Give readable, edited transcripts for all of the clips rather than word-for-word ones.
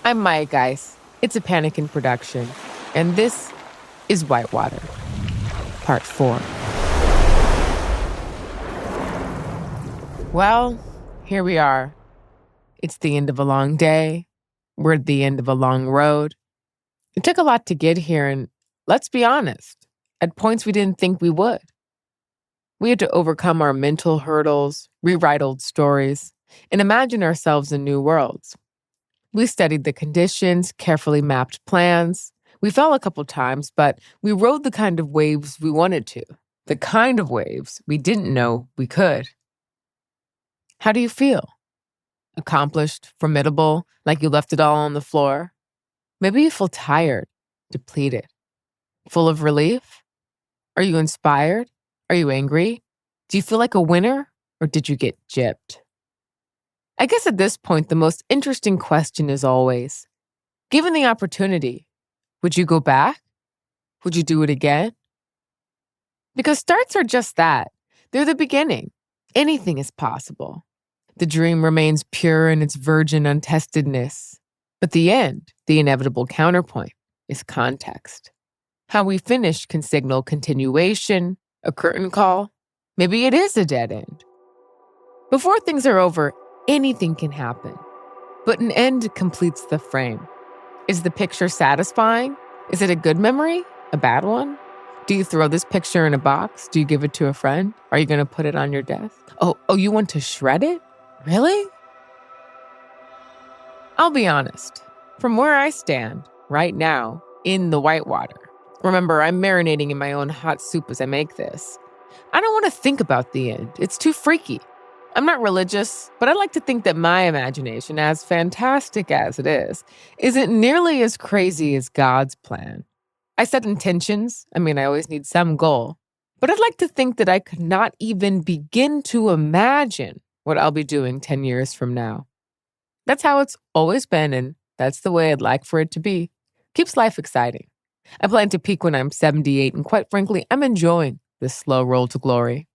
I'm Maya Guice. It's a Panakin production. And this is Whitewater, Part 4. Well, here we are. It's the end of a long day. We're at the end of a long road. It took a lot to get here, and let's be honest, at points we didn't think we would. We had to overcome our mental hurdles, rewrite old stories, and imagine ourselves in new worlds. We studied the conditions, carefully mapped plans. We fell a couple times, but we rode the kind of waves we wanted to, the kind of waves we didn't know we could. How do you feel? Accomplished, formidable, like you left it all on the floor? Maybe you feel tired, depleted, full of relief? Are you inspired? Are you angry? Do you feel like a winner, or did you get gypped? I guess at this point, the most interesting question is always, given the opportunity, would you go back? Would you do it again? Because starts are just that. They're the beginning. Anything is possible. The dream remains pure in its virgin untestedness. But the end, the inevitable counterpoint, is context. How we finish can signal continuation, a curtain call. Maybe it is a dead end. Before things are over, anything can happen. But an end completes the frame. Is the picture satisfying? Is it a good memory? A bad one? Do you throw this picture in a box? Do you give it to a friend? Are you going to put it on your desk? Oh, you want to shred it? Really? I'll be honest. From where I stand right now in the Whitewater, remember, I'm marinating in my own hot soup as I make this. I don't want to think about the end. It's too freaky. I'm not religious, but I like to think that my imagination, as fantastic as it is, isn't nearly as crazy as God's plan. I set intentions. I always need some goal. But I'd like to think that I could not even begin to imagine what I'll be doing 10 years from now. That's how it's always been, and that's the way I'd like for it to be. Keeps life exciting. I plan to peak when I'm 78, and quite frankly, I'm enjoying this slow roll to glory.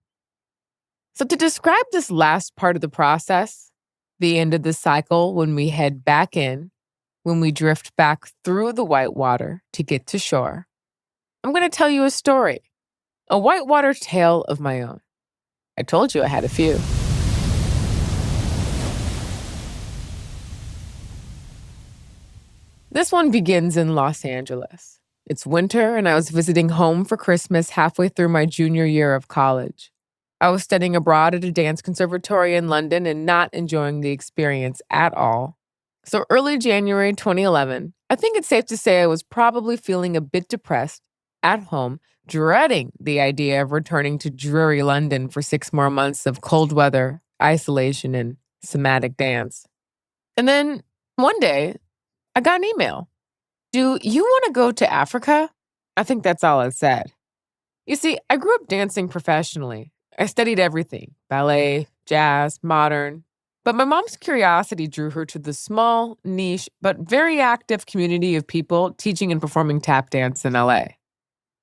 So to describe this last part of the process, the end of the cycle when we head back in, when we drift back through the whitewater to get to shore, I'm going to tell you a story, a whitewater tale of my own. I told you I had a few. This one begins in Los Angeles. It's winter, and I was visiting home for Christmas halfway through my junior year of college. I was studying abroad at a dance conservatory in London and not enjoying the experience at all. So early January 2011, I think it's safe to say I was probably feeling a bit depressed at home, dreading the idea of returning to dreary London for 6 more months of cold weather, isolation, and somatic dance. And then one day, I got an email. Do you want to go to Africa? I think that's all it said. You see, I grew up dancing professionally. I studied everything, ballet, jazz, modern. But my mom's curiosity drew her to the small, niche, but very active community of people teaching and performing tap dance in LA.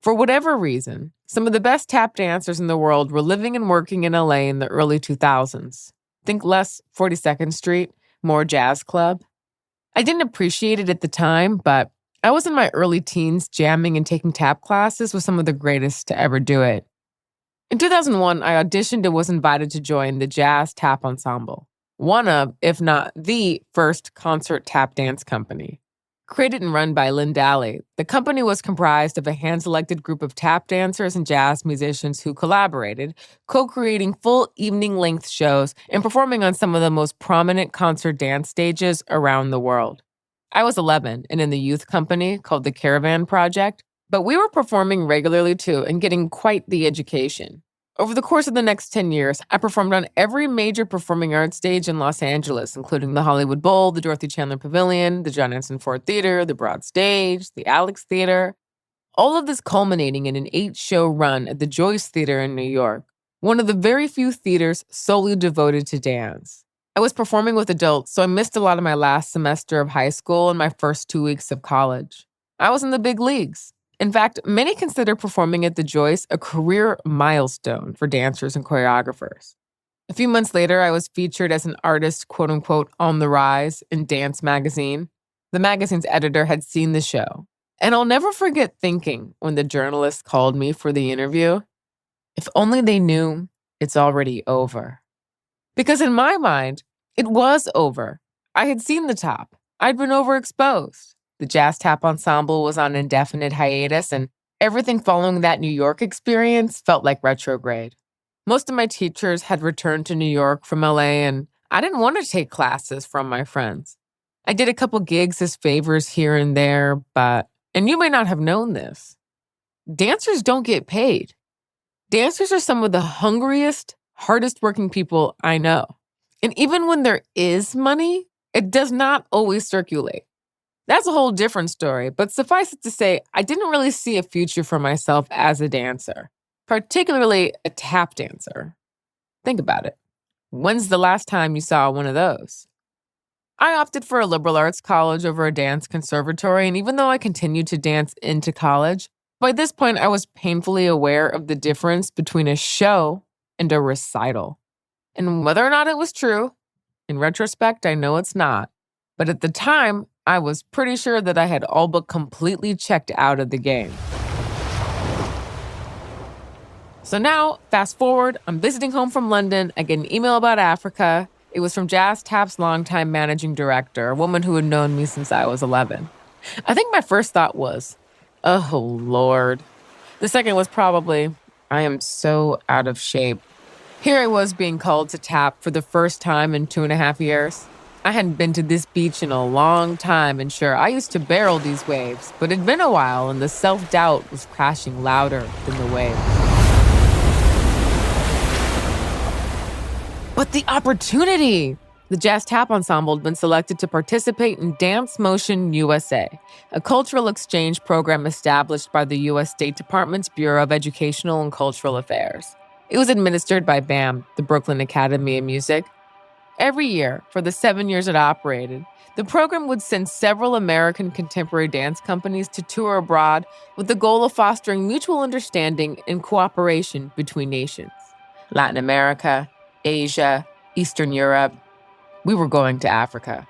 For whatever reason, some of the best tap dancers in the world were living and working in LA in the early 2000s. Think less 42nd Street, more jazz club. I didn't appreciate it at the time, but I was in my early teens jamming and taking tap classes with some of the greatest to ever do it. In 2001, I auditioned and was invited to join the Jazz Tap Ensemble, one of, if not the first concert tap dance company. Created and run by Lynn Daly, the company was comprised of a hand-selected group of tap dancers and jazz musicians who collaborated, co-creating full evening-length shows and performing on some of the most prominent concert dance stages around the world. I was 11 and in the youth company called the Caravan Project, but we were performing regularly too and getting quite the education. Over the course of the next 10 years, I performed on every major performing arts stage in Los Angeles, including the Hollywood Bowl, the Dorothy Chandler Pavilion, the John Anson Ford Theater, the Broad Stage, the Alex Theater. All of this culminating in an 8-show run at the Joyce Theater in New York, one of the very few theaters solely devoted to dance. I was performing with adults, so I missed a lot of my last semester of high school and my first 2 weeks of college. I was in the big leagues. In fact, many consider performing at the Joyce a career milestone for dancers and choreographers. A few months later, I was featured as an artist, quote unquote, on the rise in Dance magazine. The magazine's editor had seen the show. And I'll never forget thinking when the journalist called me for the interview, if only they knew it's already over. Because in my mind, it was over. I had seen the top. I'd been overexposed. The jazz tap ensemble was on indefinite hiatus, and everything following that New York experience felt like retrograde. Most of my teachers had returned to New York from LA, and I didn't want to take classes from my friends. I did a couple gigs as favors here and there, but, and you may not have known this, dancers don't get paid. Dancers are some of the hungriest, hardest working people I know. And even when there is money, it does not always circulate. That's a whole different story, but suffice it to say, I didn't really see a future for myself as a dancer, particularly a tap dancer. Think about it. When's the last time you saw one of those? I opted for a liberal arts college over a dance conservatory, and even though I continued to dance into college, by this point I was painfully aware of the difference between a show and a recital. And whether or not it was true, in retrospect, I know it's not. But at the time, I was pretty sure that I had all but completely checked out of the game. So now, fast forward, I'm visiting home from London. I get an email about Africa. It was from Jazz Tap's longtime managing director, a woman who had known me since I was 11. I think my first thought was, oh, Lord. The second was probably, I am so out of shape. Here I was being called to tap for the first time in 2.5 years. I hadn't been to this beach in a long time, and sure, I used to barrel these waves, but it'd been a while and the self-doubt was crashing louder than the wave. But the opportunity! The Jazz Tap Ensemble had been selected to participate in Dance Motion USA, a cultural exchange program established by the U.S. State Department's Bureau of Educational and Cultural Affairs. It was administered by BAM, the Brooklyn Academy of Music. Every year, for the 7 years it operated, the program would send several American contemporary dance companies to tour abroad with the goal of fostering mutual understanding and cooperation between nations. Latin America, Asia, Eastern Europe. We were going to Africa.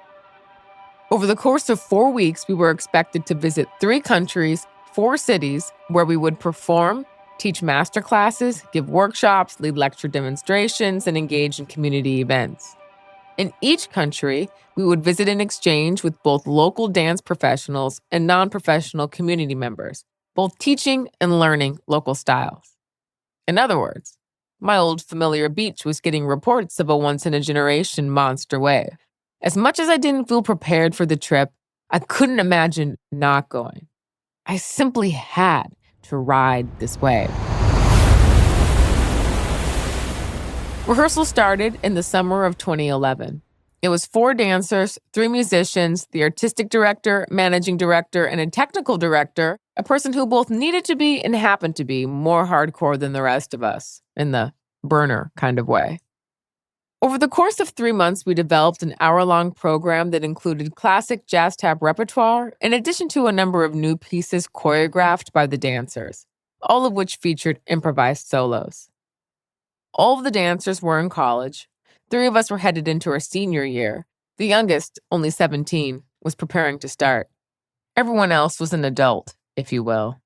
Over the course of 4 weeks, we were expected to visit 3 countries, 4 cities, where we would perform, teach masterclasses, give workshops, lead lecture demonstrations, and engage in community events. In each country, we would visit and exchange with both local dance professionals and non-professional community members, both teaching and learning local styles. In other words, my old familiar beach was getting reports of a once-in-a-generation monster wave. As much as I didn't feel prepared for the trip, I couldn't imagine not going. I simply had to ride this wave. Rehearsal started in the summer of 2011. It was 4 dancers, 3 musicians, the artistic director, managing director, and a technical director, a person who both needed to be and happened to be more hardcore than the rest of us, in the burner kind of way. Over the course of 3 months, we developed an hour-long program that included classic jazz tap repertoire, in addition to a number of new pieces choreographed by the dancers, all of which featured improvised solos. All of the dancers were in college. 3 of us were headed into our senior year. The youngest, only 17, was preparing to start. Everyone else was an adult, if you will.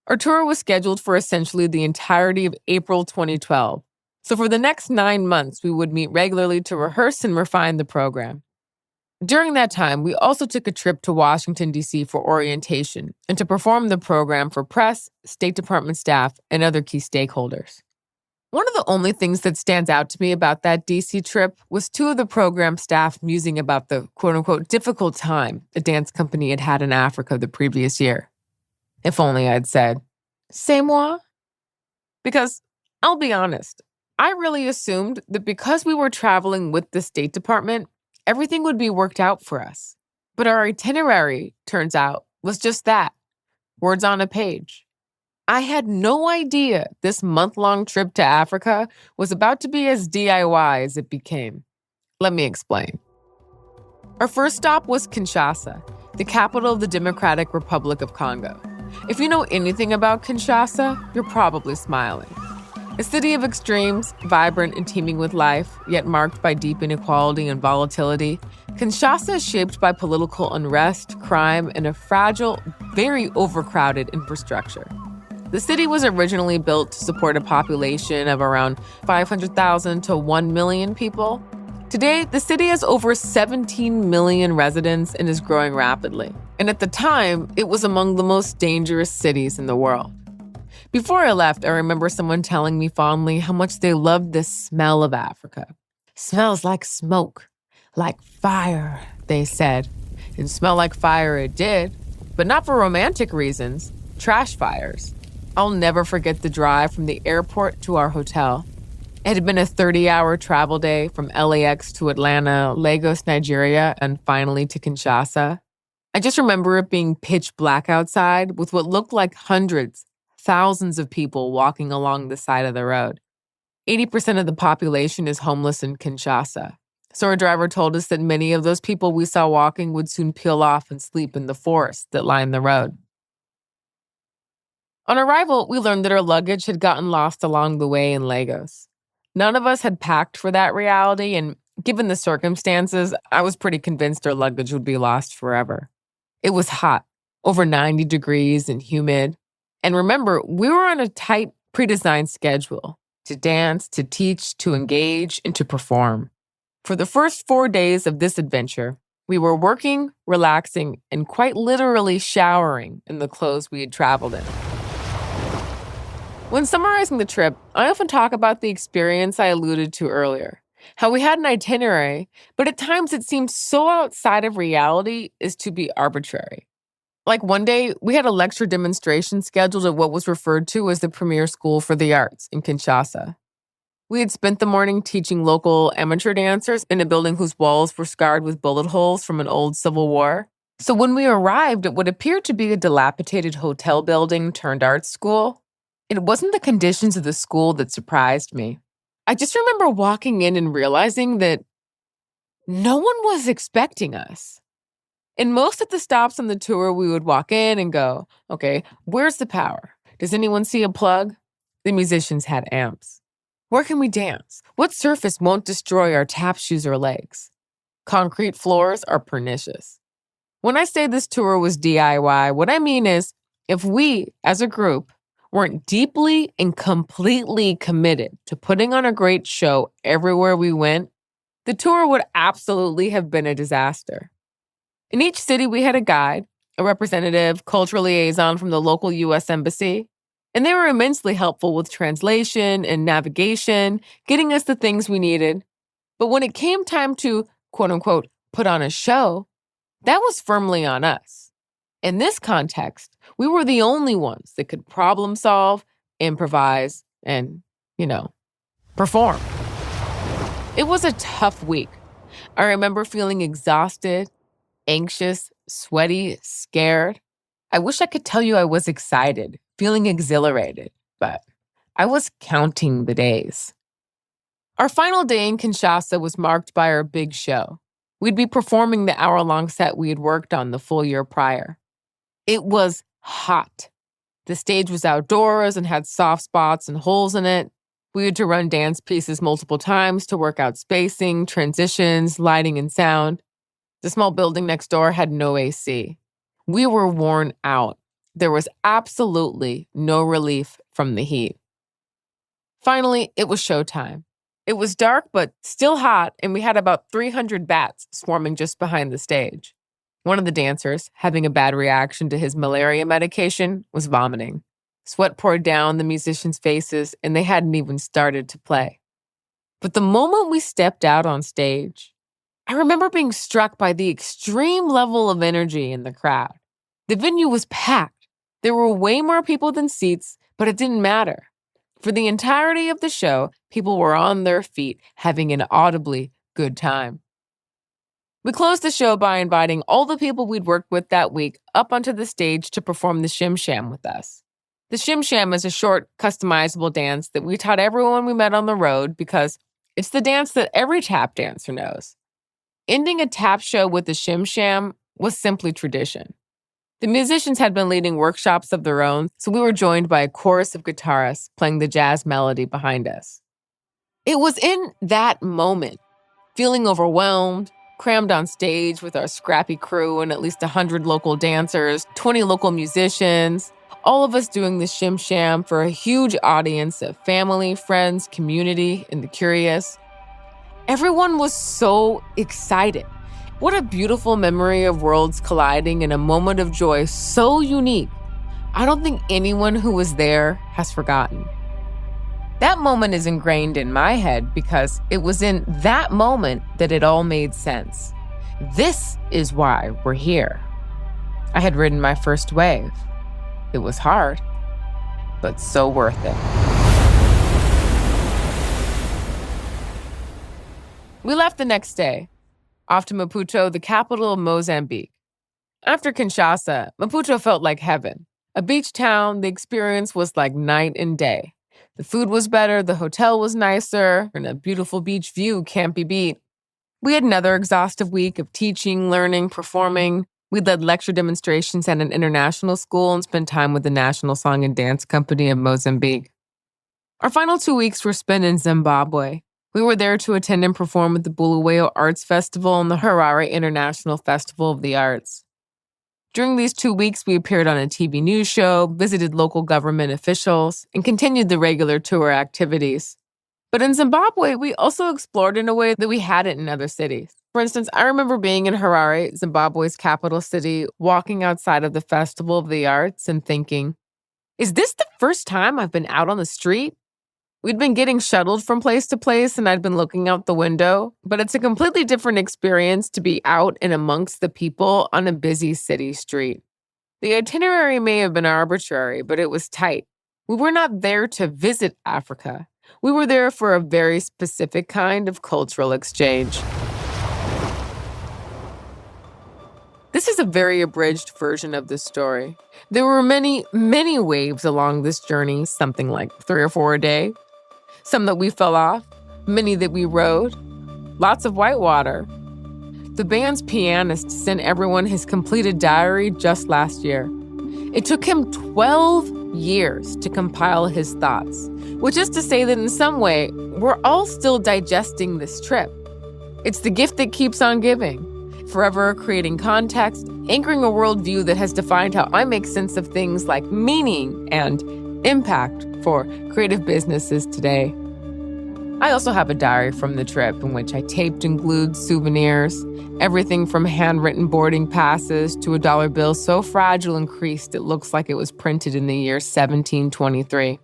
Our tour was scheduled for essentially the entirety of April 2012. So for the next 9 months, we would meet regularly to rehearse and refine the program. During that time, we also took a trip to Washington, D.C. for orientation and to perform the program for press, State Department staff, and other key stakeholders. One of the only things that stands out to me about that D.C. trip was 2 of the program staff musing about the quote-unquote difficult time a dance company had had in Africa the previous year. If only I'd said, c'est moi? Because, I'll be honest, I really assumed that because we were traveling with the State Department, everything would be worked out for us. But our itinerary, turns out, was just that, words on a page. I had no idea this month-long trip to Africa was about to be as DIY as it became. Let me explain. Our first stop was Kinshasa, the capital of the Democratic Republic of Congo. If you know anything about Kinshasa, you're probably smiling. A city of extremes, vibrant and teeming with life, yet marked by deep inequality and volatility, Kinshasa is shaped by political unrest, crime, and a fragile, very overcrowded infrastructure. The city was originally built to support a population of around 500,000 to 1 million people. Today, the city has over 17 million residents and is growing rapidly. And at the time, it was among the most dangerous cities in the world. Before I left, I remember someone telling me fondly how much they loved the smell of Africa. Smells like smoke, like fire, they said. And smell like fire it did, but not for romantic reasons, trash fires. I'll never forget the drive from the airport to our hotel. It had been a 30-hour travel day from LAX to Atlanta, Lagos, Nigeria, and finally to Kinshasa. I just remember it being pitch black outside with what looked like hundreds, thousands of people walking along the side of the road. 80% of the population is homeless in Kinshasa. So our driver told us that many of those people we saw walking would soon peel off and sleep in the forest that lined the road. On arrival, we learned that our luggage had gotten lost along the way in Lagos. None of us had packed for that reality, and given the circumstances, I was pretty convinced our luggage would be lost forever. It was hot, over 90 degrees and humid. And remember, we were on a tight, pre-designed schedule to dance, to teach, to engage, and to perform. For the first 4 days of this adventure, we were working, relaxing, and quite literally showering in the clothes we had traveled in. When summarizing the trip, I often talk about the experience I alluded to earlier, how we had an itinerary, but at times it seemed so outside of reality as to be arbitrary. Like one day, we had a lecture demonstration scheduled at what was referred to as the Premier School for the Arts in Kinshasa. We had spent the morning teaching local amateur dancers in a building whose walls were scarred with bullet holes from an old civil war. So when we arrived at what appeared to be a dilapidated hotel building turned art school, it wasn't the conditions of the school that surprised me. I just remember walking in and realizing that no one was expecting us. In most of the stops on the tour, we would walk in and go, okay, where's the power? Does anyone see a plug? The musicians had amps. Where can we dance? What surface won't destroy our tap shoes or legs? Concrete floors are pernicious. When I say this tour was DIY, what I mean is if we, as a group, weren't deeply and completely committed to putting on a great show everywhere we went, the tour would absolutely have been a disaster. In each city, we had a guide, a representative, cultural liaison from the local U.S. Embassy, and they were immensely helpful with translation and navigation, getting us the things we needed. But when it came time to, quote unquote, put on a show, that was firmly on us. In this context, we were the only ones that could problem solve, improvise, and, perform. It was a tough week. I remember feeling exhausted, anxious, sweaty, scared. I wish I could tell you I was excited, feeling exhilarated, but I was counting the days. Our final day in Kinshasa was marked by our big show. We'd be performing the hour-long set we had worked on the full year prior. It was hot. The stage was outdoors and had soft spots and holes in it. We had to run dance pieces multiple times to work out spacing, transitions, lighting, and sound. The small building next door had no AC. We were worn out. There was absolutely no relief from the heat. Finally, it was showtime. It was dark, but still hot, and we had about 300 bats swarming just behind the stage. One of the dancers, having a bad reaction to his malaria medication, was vomiting. Sweat poured down the musicians' faces, and they hadn't even started to play. But the moment we stepped out on stage, I remember being struck by the extreme level of energy in the crowd. The venue was packed. There were way more people than seats, but it didn't matter. For the entirety of the show, people were on their feet, having an audibly good time. We closed the show by inviting all the people we'd worked with that week up onto the stage to perform the Shim Sham with us. The Shim Sham is a short, customizable dance that we taught everyone we met on the road because it's the dance that every tap dancer knows. Ending a tap show with the Shim Sham was simply tradition. The musicians had been leading workshops of their own, so we were joined by a chorus of guitarists playing the jazz melody behind us. It was in that moment, feeling overwhelmed, crammed on stage with our scrappy crew and at least 100 local dancers, 20 local musicians, all of us doing the shim sham for a huge audience of family, friends, community, and the curious. Everyone was so excited. What a beautiful memory of worlds colliding in a moment of joy so unique. I don't think anyone who was there has forgotten. That moment is ingrained in my head because it was in that moment that it all made sense. This is why we're here. I had ridden my first wave. It was hard, but so worth it. We left the next day, off to Maputo, the capital of Mozambique. After Kinshasa, Maputo felt like heaven. A beach town, the experience was like night and day. The food was better, the hotel was nicer, and a beautiful beach view can't be beat. We had another exhaustive week of teaching, learning, performing. We led lecture demonstrations at an international school and spent time with the National Song and Dance Company of Mozambique. Our final 2 weeks were spent in Zimbabwe. We were there to attend and perform at the Bulawayo Arts Festival and the Harare International Festival of the Arts. During these 2 weeks, we appeared on a TV news show, visited local government officials, and continued the regular tour activities. But in Zimbabwe, we also explored in a way that we hadn't in other cities. For instance, I remember being in Harare, Zimbabwe's capital city, walking outside of the Festival of the Arts and thinking, is this the first time I've been out on the street? We'd been getting shuttled from place to place and I'd been looking out the window, but it's a completely different experience to be out and amongst the people on a busy city street. The itinerary may have been arbitrary, but it was tight. We were not there to visit Africa. We were there for a very specific kind of cultural exchange. This is a very abridged version of this story. There were many, many waves along this journey, something like 3 or 4 a day. Some that we fell off, many that we rode, lots of whitewater. The band's pianist sent everyone his completed diary just last year. It took him 12 years to compile his thoughts, which is to say that in some way, we're all still digesting this trip. It's the gift that keeps on giving, forever creating context, anchoring a worldview that has defined how I make sense of things like meaning and impact for creative businesses today. I also have a diary from the trip in which I taped and glued souvenirs, everything from handwritten boarding passes to a dollar bill so fragile and creased it looks like it was printed in the year 1723.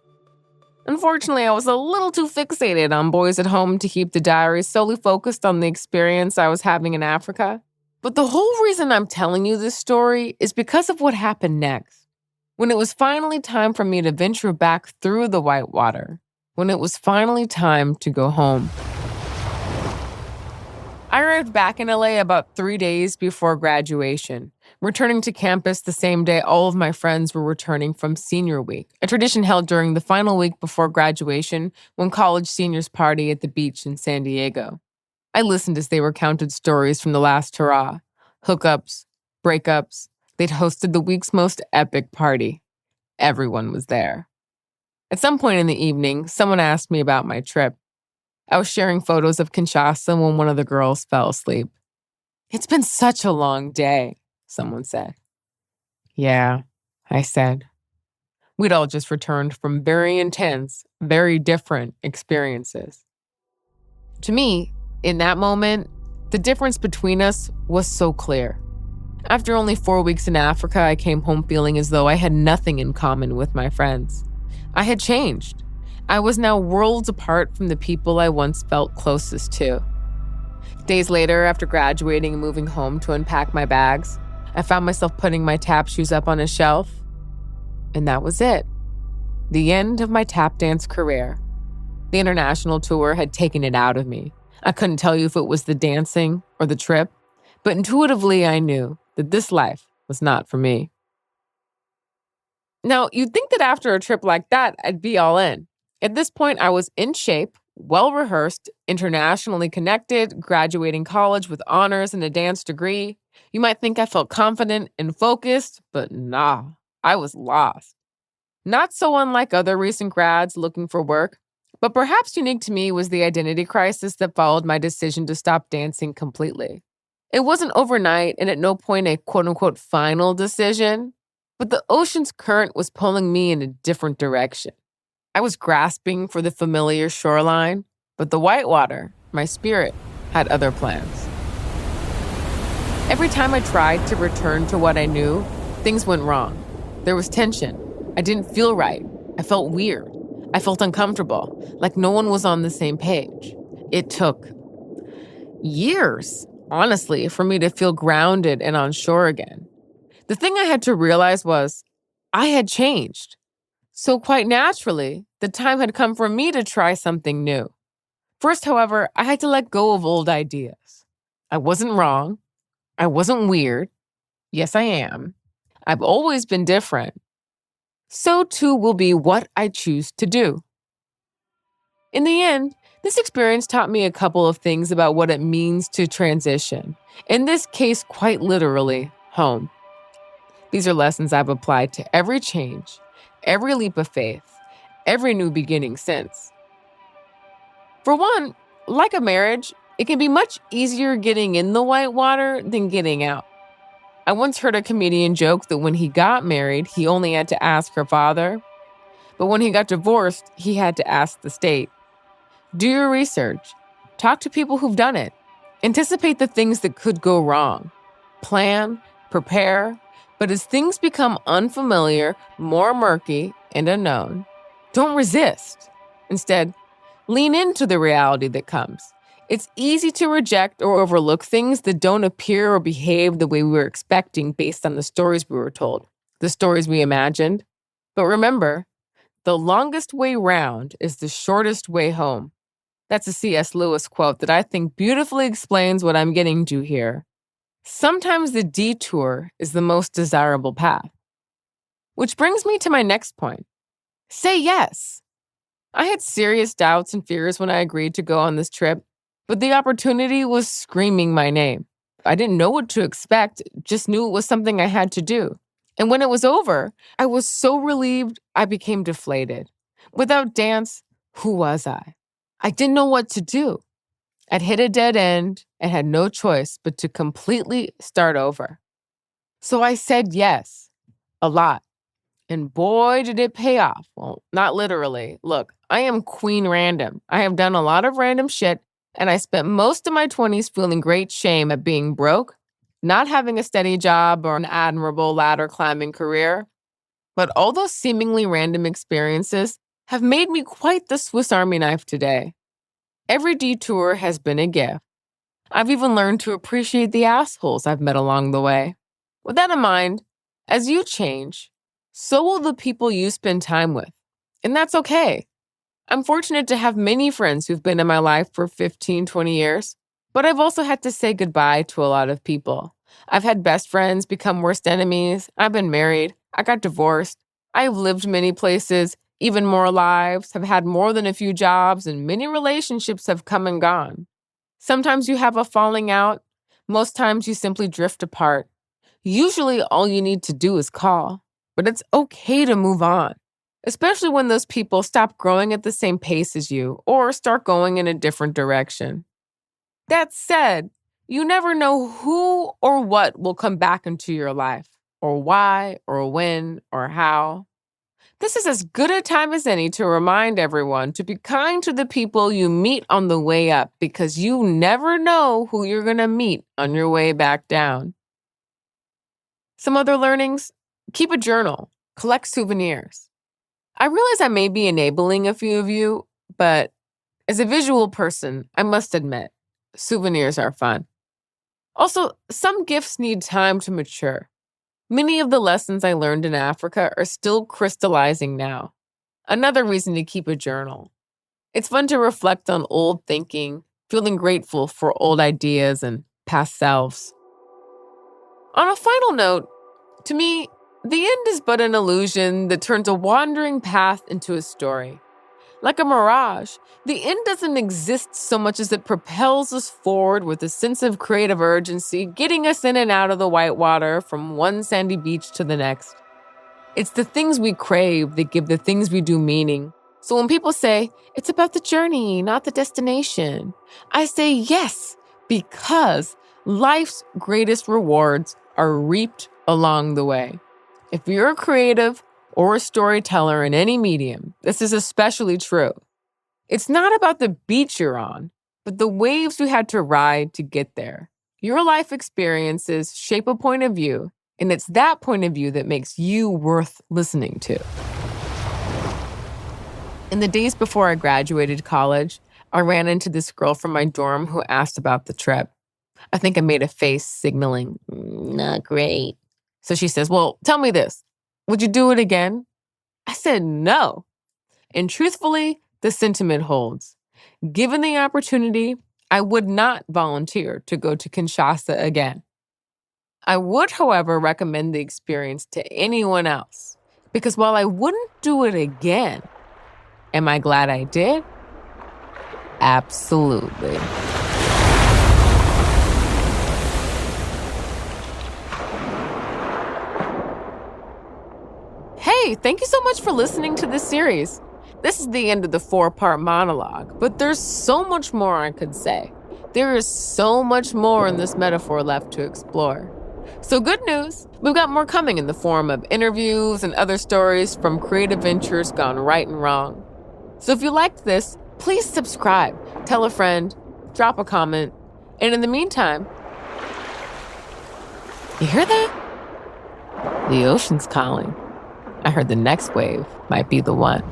Unfortunately, I was a little too fixated on boys at home to keep the diary solely focused on the experience I was having in Africa. But the whole reason I'm telling you this story is because of what happened next. When it was finally time for me to venture back through the whitewater, when it was finally time to go home. I arrived back in LA about 3 days before graduation, returning to campus the same day all of my friends were returning from senior week, a tradition held during the final week before graduation when college seniors party at the beach in San Diego. I listened as they recounted stories from the last hurrah, hookups, breakups. They'd hosted the week's most epic party. Everyone was there. At some point in the evening, someone asked me about my trip. I was sharing photos of Kinshasa when one of the girls fell asleep. "It's been such a long day," someone said. "Yeah," I said. We'd all just returned from very intense, very different experiences. To me, in that moment, the difference between us was so clear. After only 4 weeks in Africa, I came home feeling as though I had nothing in common with my friends. I had changed. I was now worlds apart from the people I once felt closest to. Days later, after graduating and moving home to unpack my bags, I found myself putting my tap shoes up on a shelf. And that was it. The end of my tap dance career. The international tour had taken it out of me. I couldn't tell you if it was the dancing or the trip, but intuitively I knew that this life was not for me. Now, you'd think that after a trip like that, I'd be all in. At this point, I was in shape, well-rehearsed, internationally connected, graduating college with honors and a dance degree. You might think I felt confident and focused, but nah, I was lost. Not so unlike other recent grads looking for work, but perhaps unique to me was the identity crisis that followed my decision to stop dancing completely. It wasn't overnight and at no point a quote-unquote final decision, but the ocean's current was pulling me in a different direction. I was grasping for the familiar shoreline, but the whitewater, my spirit, had other plans. Every time I tried to return to what I knew, things went wrong. There was tension. I didn't feel right. I felt weird. I felt uncomfortable, like no one was on the same page. It took years, honestly, for me to feel grounded and on shore again. The thing I had to realize was I had changed. So quite naturally, the time had come for me to try something new. First, however, I had to let go of old ideas. I wasn't wrong. I wasn't weird. Yes, I am. I've always been different. So too will be what I choose to do. In the end, this experience taught me a couple of things about what it means to transition. In this case, quite literally, home. These are lessons I've applied to every change, every leap of faith, every new beginning since. For one, like a marriage, it can be much easier getting in the white water than getting out. I once heard a comedian joke that when he got married, he only had to ask her father. But when he got divorced, he had to ask the state. Do your research. Talk to people who've done it. Anticipate the things that could go wrong. Plan, prepare. But as things become unfamiliar, more murky, and unknown, don't resist. Instead, lean into the reality that comes. It's easy to reject or overlook things that don't appear or behave the way we were expecting based on the stories we were told, the stories we imagined. But remember, the longest way round is the shortest way home. That's a C.S. Lewis quote that I think beautifully explains what I'm getting to here. Sometimes the detour is the most desirable path. Which brings me to my next point. Say yes. I had serious doubts and fears when I agreed to go on this trip, but the opportunity was screaming my name. I didn't know what to expect, just knew it was something I had to do. And when it was over, I was so relieved I became deflated. Without dance, who was I? I didn't know what to do. I'd hit a dead end and had no choice but to completely start over. So I said yes, a lot. And boy, did it pay off. Well, not literally. Look, I am queen random. I have done a lot of random shit, and I spent most of my 20s feeling great shame at being broke, not having a steady job or an admirable ladder climbing career. But all those seemingly random experiences have made me quite the Swiss Army knife today. Every detour has been a gift. I've even learned to appreciate the assholes I've met along the way. With that in mind, as you change, so will the people you spend time with. And that's okay. I'm fortunate to have many friends who've been in my life for 15, 20 years, but I've also had to say goodbye to a lot of people. I've had best friends become worst enemies. I've been married. I got divorced. I've lived many places, even more lives, have had more than a few jobs, and many relationships have come and gone. Sometimes you have a falling out. Most times you simply drift apart. Usually all you need to do is call. But it's okay to move on, especially when those people stop growing at the same pace as you or start going in a different direction. That said, you never know who or what will come back into your life, or why, or when, or how. This is as good a time as any to remind everyone to be kind to the people you meet on the way up, because you never know who you're going to meet on your way back down. Some other learnings: keep a journal, collect souvenirs. I realize I may be enabling a few of you, but as a visual person, I must admit, souvenirs are fun. Also, some gifts need time to mature. Many of the lessons I learned in Africa are still crystallizing now. Another reason to keep a journal. It's fun to reflect on old thinking, feeling grateful for old ideas and past selves. On a final note, to me, the end is but an illusion that turns a wandering path into a story. Like a mirage, the end doesn't exist so much as it propels us forward with a sense of creative urgency, getting us in and out of the whitewater from one sandy beach to the next. It's the things we crave that give the things we do meaning. So when people say, it's about the journey, not the destination, I say yes, because Life's greatest rewards are reaped along the way. If you're a creative or a storyteller in any medium, this is especially true. It's not about the beach you're on, but the waves you had to ride to get there. Your life experiences shape a point of view, and it's that point of view that makes you worth listening to. In the days before I graduated college, I ran into this girl from my dorm who asked about the trip. I think I made a face signaling, not great. So she says, well, tell me this. Would you do it again? I said no. And truthfully, the sentiment holds. Given the opportunity, I would not volunteer to go to Kinshasa again. I would, however, recommend the experience to anyone else. Because while I wouldn't do it again, am I glad I did? Absolutely. Hey, thank you so much for listening to this series. This is the end of the 4-part monologue, but there's so much more I could say. There is so much more in this metaphor left to explore. So good news, we've got more coming in the form of interviews and other stories from creative ventures gone right and wrong. So if you liked this, please subscribe, tell a friend, drop a comment, and in the meantime, you hear that? The ocean's calling. I heard the next wave might be the one.